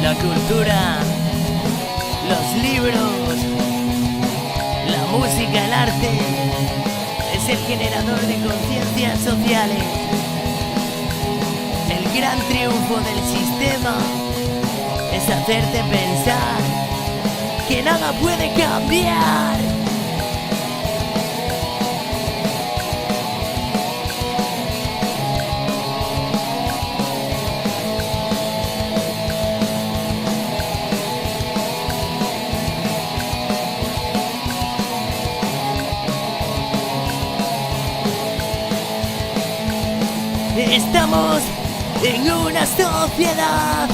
La cultura, los libros, la música, el arte es el generador de conciencias sociales. El gran triunfo del sistema es hacerte pensar que nada puede cambiar. Estamos en una sociedad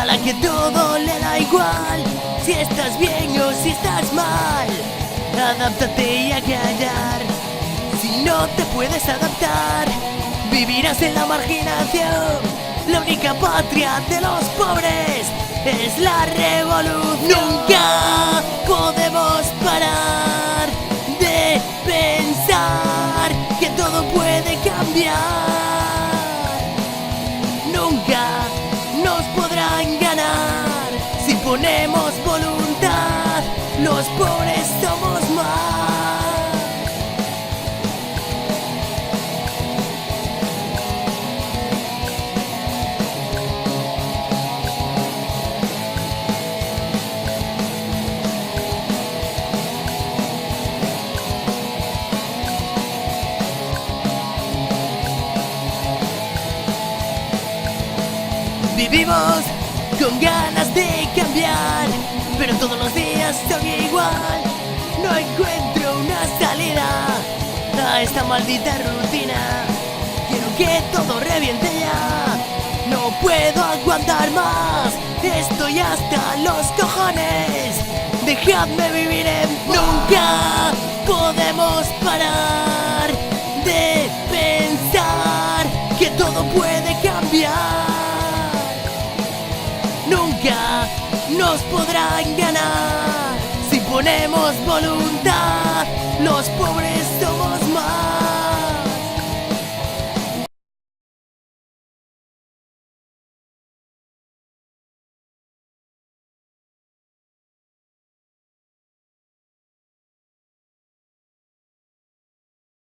a la que todo le da igual, si estás bien o si estás mal. Adáptate y a callar. Si no te puedes adaptar, vivirás en la marginación. La única patria de los pobres es la revolución. Nunca podemos parar de pensar que todo puede cambiar. Nunca nos podrán ganar. Si ponemos voluntad, los pobres somos más. Vivimos con ganas de cambiar, pero todos los días son igual. No encuentro una salida a esta maldita rutina. Quiero que todo reviente ya. No puedo aguantar más. Estoy hasta los cojones. Dejadme vivir en paz. Nunca podemos parar de pensar que todo puede cambiar. Nunca nos podrán ganar. Si ponemos voluntad, los pobres